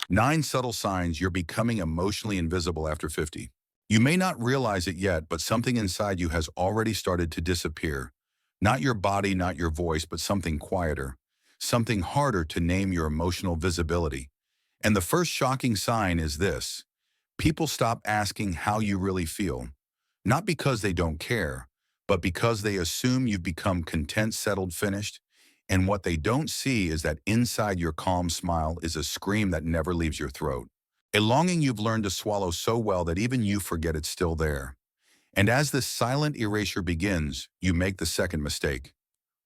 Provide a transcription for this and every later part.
9 subtle signs you're becoming emotionally invisible after 50. You may not realize it yet, but something inside you has already started to disappear. Not your body, not your voice, but something quieter, something harder to name: your emotional visibility. And the first shocking sign is this: people stop asking how you really feel. Not because they don't care, but because they assume you've become content, settled, finished. And what they don't see is that inside your calm smile is a scream that never leaves your throat. A longing you've learned to swallow so well that even you forget it's still there. And as this silent erasure begins, you make the second mistake.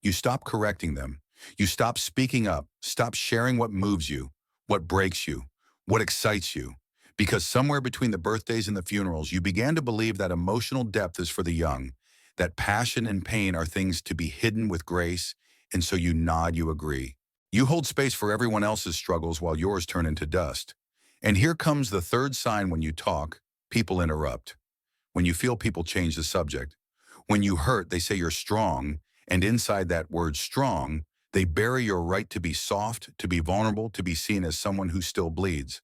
You stop correcting them. You stop speaking up, stop sharing what moves you, what breaks you, what excites you. Because somewhere between the birthdays and the funerals, you began to believe that emotional depth is for the young, that passion and pain are things to be hidden with grace, and so you nod, you agree. You hold space for everyone else's struggles while yours turn into dust. And here comes the third sign: when you talk, people interrupt. When you feel, people change the subject. When you hurt, they say you're strong, and inside that word strong, they bury your right to be soft, to be vulnerable, to be seen as someone who still bleeds.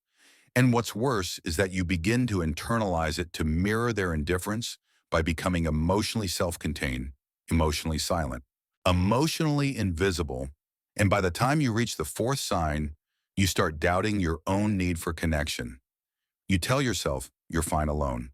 And what's worse is that you begin to internalize it, to mirror their indifference by becoming emotionally self-contained, emotionally silent, emotionally invisible. And by the time you reach the fourth sign, you start doubting your own need for connection. You tell yourself you're fine alone,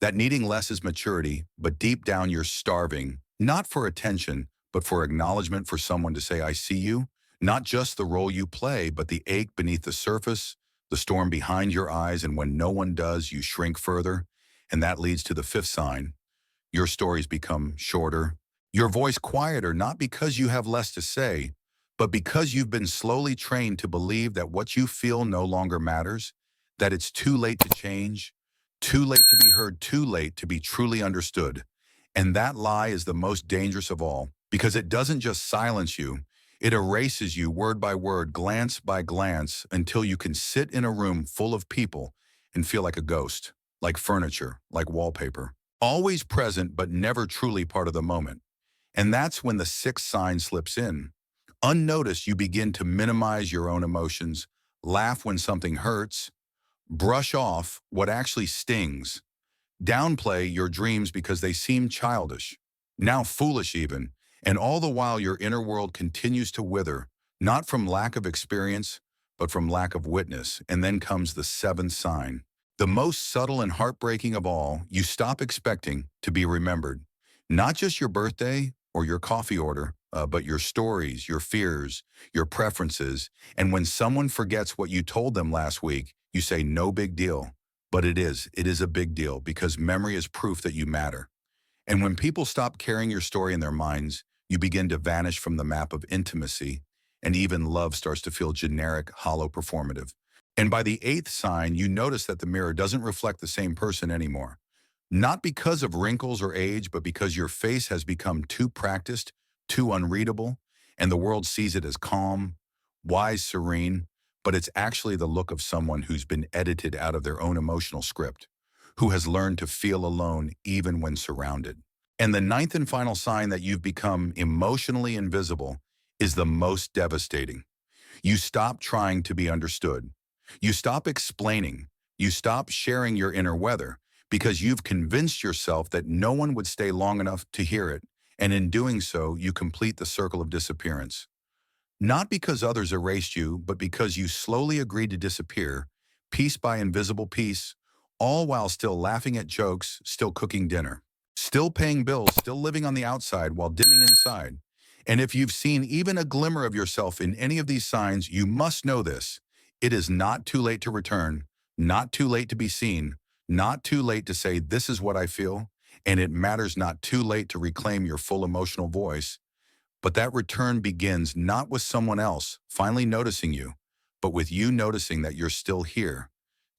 that needing less is maturity, but deep down you're starving, not for attention, but for acknowledgement, for someone to say, I see you. Not just the role you play, but the ache beneath the surface, the storm behind your eyes, and when no one does, you shrink further. And that leads to the fifth sign. Your stories become shorter, your voice quieter, not because you have less to say, but because you've been slowly trained to believe that what you feel no longer matters, that it's too late to change, too late to be heard, too late to be truly understood. And that lie is the most dangerous of all, because it doesn't just silence you, it erases you word by word, glance by glance, until you can sit in a room full of people and feel like a ghost, like furniture, like wallpaper. Always present, but never truly part of the moment. And that's when the sixth sign slips in. Unnoticed, you begin to minimize your own emotions, laugh when something hurts, brush off what actually stings, downplay your dreams because they seem childish, now foolish even, and all the while your inner world continues to wither, not from lack of experience, but from lack of witness. And then comes the seventh sign. The most subtle and heartbreaking of all: you stop expecting to be remembered. Not just your birthday or your coffee order, but your stories, your fears, your preferences. And when someone forgets what you told them last week, you say, no big deal. But it is. It is a big deal, because memory is proof that you matter. And when people stop carrying your story in their minds, you begin to vanish from the map of intimacy, and even love starts to feel generic, hollow, performative. And by the eighth sign, you notice that the mirror doesn't reflect the same person anymore. Not because of wrinkles or age, but because your face has become too practiced, too unreadable, and the world sees it as calm, wise, serene, but it's actually the look of someone who's been edited out of their own emotional script, who has learned to feel alone even when surrounded. And the ninth and final sign that you've become emotionally invisible is the most devastating. You stop trying to be understood. You stop explaining. You stop sharing your inner weather, because you've convinced yourself that no one would stay long enough to hear it. And in doing so, you complete the circle of disappearance. Not because others erased you, but because you slowly agreed to disappear, piece by invisible piece, all while still laughing at jokes, still cooking dinner, still paying bills, still living on the outside while dimming inside. And if you've seen even a glimmer of yourself in any of these signs, you must know this: it is not too late to return, not too late to be seen, not too late to say, this is what I feel, and it matters, not too late to reclaim your full emotional voice. But that return begins not with someone else finally noticing you, but with you noticing that you're still here,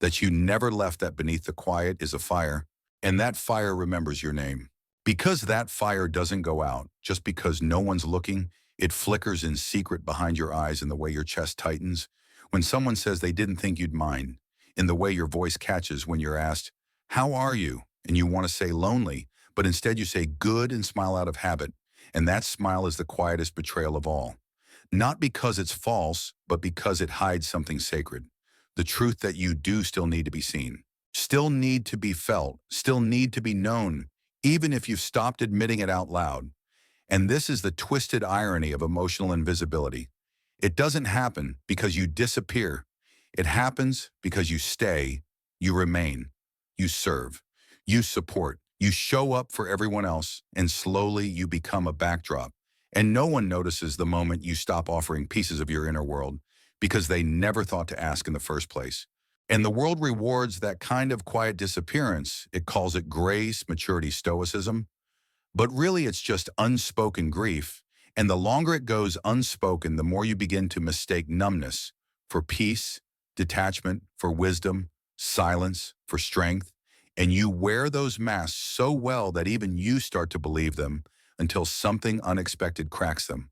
that you never left, that beneath the quiet is a fire, and that fire remembers your name. Because that fire doesn't go out just because no one's looking, it flickers in secret behind your eyes, in the way your chest tightens when someone says they didn't think you'd mind, in the way your voice catches when you're asked, how are you? And you want to say lonely, but instead you say good and smile out of habit. And that smile is the quietest betrayal of all. Not because it's false, but because it hides something sacred. The truth that you do still need to be seen, still need to be felt, still need to be known, even if you've stopped admitting it out loud. And this is the twisted irony of emotional invisibility. It doesn't happen because you disappear. It happens because you stay, you remain, you serve, you support, you show up for everyone else, and slowly you become a backdrop. And no one notices the moment you stop offering pieces of your inner world because they never thought to ask in the first place. And the world rewards that kind of quiet disappearance. It calls it grace, maturity, stoicism. But really, it's just unspoken grief, and the longer it goes unspoken, the more you begin to mistake numbness for peace, detachment for wisdom, silence for strength, and you wear those masks so well that even you start to believe them until something unexpected cracks them.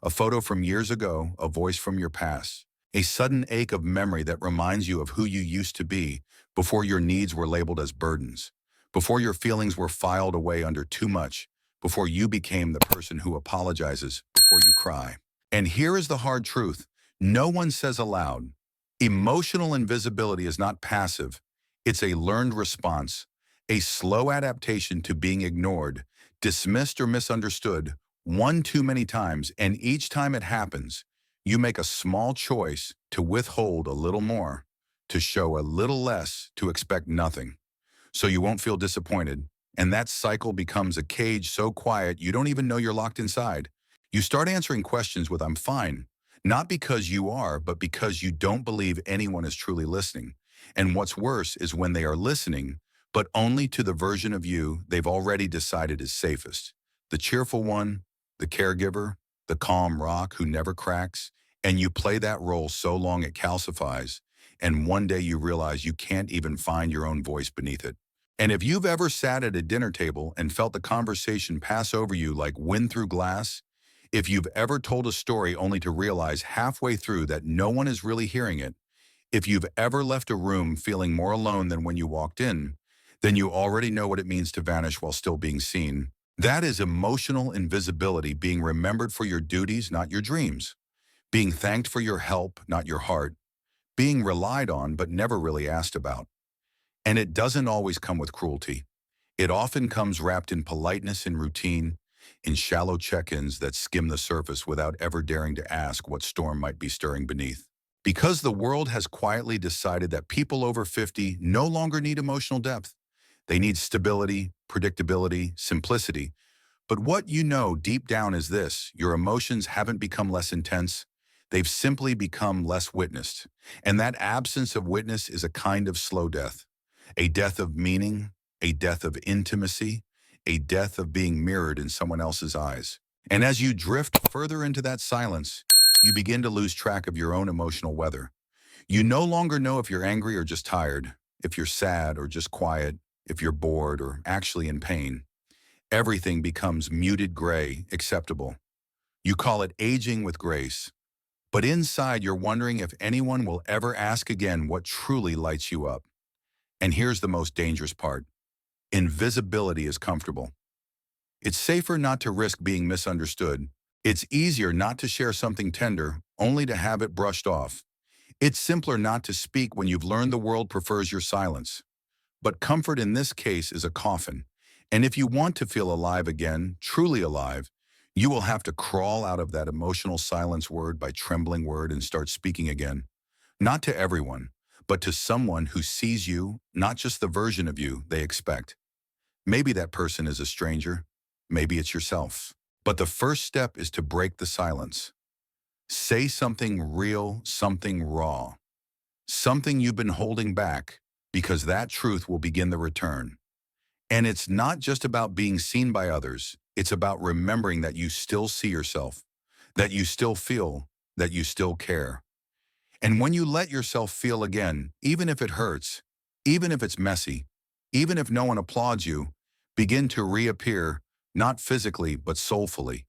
A photo from years ago, a voice from your past, a sudden ache of memory that reminds you of who you used to be before your needs were labeled as burdens, before your feelings were filed away under too much, before you became the person who apologizes before you cry. And here is the hard truth. No one says aloud, emotional invisibility is not passive. It's a learned response, a slow adaptation to being ignored, dismissed or misunderstood one too many times, and each time it happens, you make a small choice to withhold a little more, to show a little less, to expect nothing. So you won't feel disappointed, and that cycle becomes a cage so quiet you don't even know you're locked inside. You start answering questions with "I'm fine," not because you are, but because you don't believe anyone is truly listening. And what's worse is when they are listening, but only to the version of you they've already decided is safest. The cheerful one, the caregiver, the calm rock who never cracks, and you play that role so long it calcifies, and one day you realize you can't even find your own voice beneath it. And if you've ever sat at a dinner table and felt the conversation pass over you like wind through glass, if you've ever told a story only to realize halfway through that no one is really hearing it, if you've ever left a room feeling more alone than when you walked in, then you already know what it means to vanish while still being seen. That is emotional invisibility, being remembered for your duties, not your dreams, being thanked for your help, not your heart, being relied on but never really asked about. And it doesn't always come with cruelty. It often comes wrapped in politeness and routine, in shallow check-ins that skim the surface without ever daring to ask what storm might be stirring beneath. Because the world has quietly decided that people over 50 no longer need emotional depth. They need stability, predictability, simplicity. But what you know deep down is this: your emotions haven't become less intense. They've simply become less witnessed. And that absence of witness is a kind of slow death. A death of meaning, a death of intimacy, a death of being mirrored in someone else's eyes. And as you drift further into that silence, you begin to lose track of your own emotional weather. You no longer know if you're angry or just tired, if you're sad or just quiet, if you're bored or actually in pain. Everything becomes muted gray, acceptable. You call it aging with grace. But inside, you're wondering if anyone will ever ask again what truly lights you up. And here's the most dangerous part. Invisibility is comfortable. It's safer not to risk being misunderstood. It's easier not to share something tender, only to have it brushed off. It's simpler not to speak when you've learned the world prefers your silence. But comfort in this case is a coffin. And if you want to feel alive again, truly alive, you will have to crawl out of that emotional silence word by trembling word and start speaking again. Not to everyone, but to someone who sees you, not just the version of you they expect. Maybe that person is a stranger. Maybe it's yourself. But the first step is to break the silence. Say something real, something raw, something you've been holding back, because that truth will begin the return. And it's not just about being seen by others. It's about remembering that you still see yourself, that you still feel, that you still care. And when you let yourself feel again, even if it hurts, even if it's messy, even if no one applauds you, begin to reappear, not physically, but soulfully.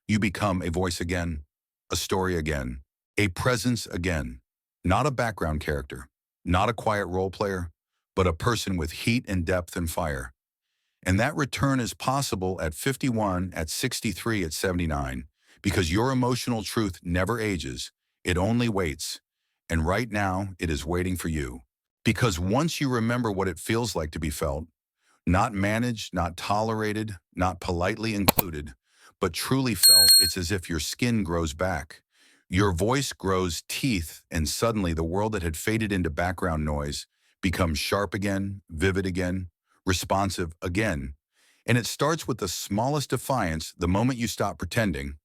You become a voice again, a story again, a presence again, not a background character, not a quiet role player, but a person with heat and depth and fire. And that return is possible at 51, at 63, at 79, because your emotional truth never ages. It only waits. And right now, it is waiting for you. Because once you remember what it feels like to be felt, not managed, not tolerated, not politely included, but truly felt, it's as if your skin grows back. Your voice grows teeth, and suddenly the world that had faded into background noise becomes sharp again, vivid again, responsive again. And it starts with the smallest defiance the moment you stop pretending.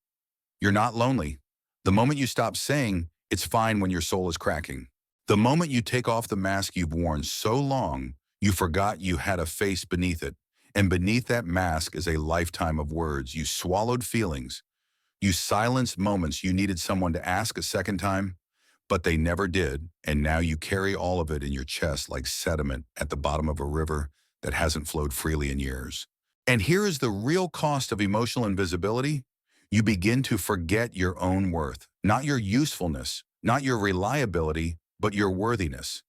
You're not lonely. The moment you stop saying, it's fine when your soul is cracking. The moment you take off the mask you've worn so long, you forgot you had a face beneath it. And beneath that mask is a lifetime of words. You swallowed feelings. You silenced moments you needed someone to ask a second time, but they never did. And now you carry all of it in your chest like sediment at the bottom of a river that hasn't flowed freely in years. And here is the real cost of emotional invisibility. You begin to forget your own worth, not your usefulness, not your reliability, but your worthiness.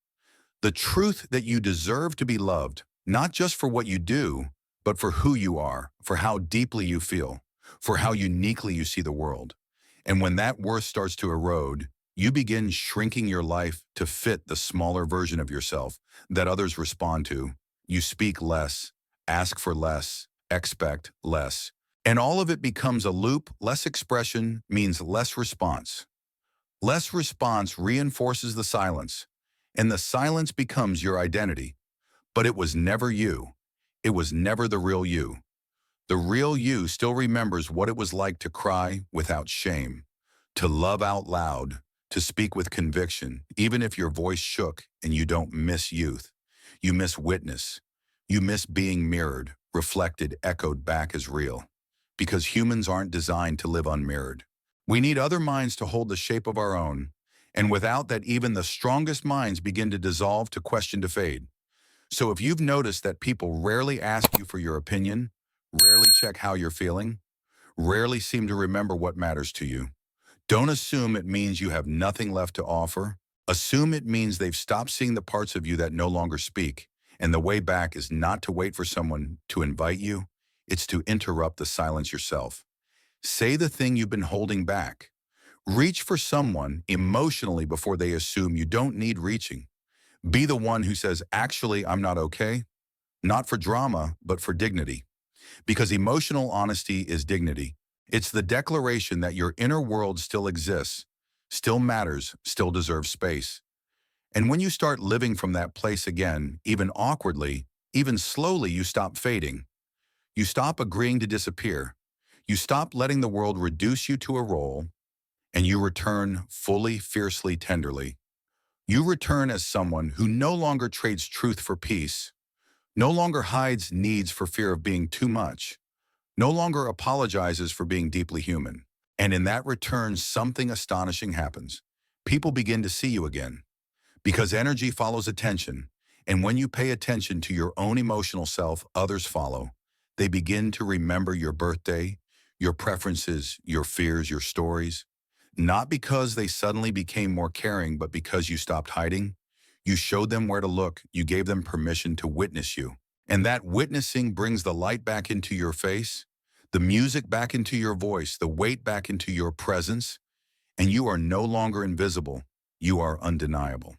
The truth that you deserve to be loved, not just for what you do, but for who you are, for how deeply you feel, for how uniquely you see the world. And when that worth starts to erode, you begin shrinking your life to fit the smaller version of yourself that others respond to. You speak less, ask for less, expect less. And all of it becomes a loop. Less expression means less response. Less response reinforces the silence, and the silence becomes your identity. But it was never you. It was never the real you. The real you still remembers what it was like to cry without shame, to love out loud, to speak with conviction, even if your voice shook. And you don't miss youth. You miss witness. You miss being mirrored, reflected, echoed back as real. Because humans aren't designed to live unmirrored. We need other minds to hold the shape of our own, and without that, even the strongest minds begin to dissolve, to question, to fade. So if you've noticed that people rarely ask you for your opinion, rarely check how you're feeling, rarely seem to remember what matters to you, don't assume it means you have nothing left to offer. Assume it means they've stopped seeing the parts of you that no longer speak. And the way back is not to wait for someone to invite you, it's to interrupt the silence yourself. Say the thing you've been holding back. Reach for someone emotionally before they assume you don't need reaching. Be the one who says, actually, I'm not okay. Not for drama, but for dignity. Because emotional honesty is dignity. It's the declaration that your inner world still exists, still matters, still deserves space. And when you start living from that place again, even awkwardly, even slowly, you stop fading. You stop agreeing to disappear. You stop letting the world reduce you to a role, and you return fully, fiercely, tenderly. You return as someone who no longer trades truth for peace, no longer hides needs for fear of being too much, no longer apologizes for being deeply human. And in that return, something astonishing happens. People begin to see you again, because energy follows attention. And when you pay attention to your own emotional self, others follow. They begin to remember your birthday, your preferences, your fears, your stories. Not because they suddenly became more caring, but because you stopped hiding. You showed them where to look. You gave them permission to witness you. And that witnessing brings the light back into your face, the music back into your voice, the weight back into your presence. And you are no longer invisible. You are undeniable.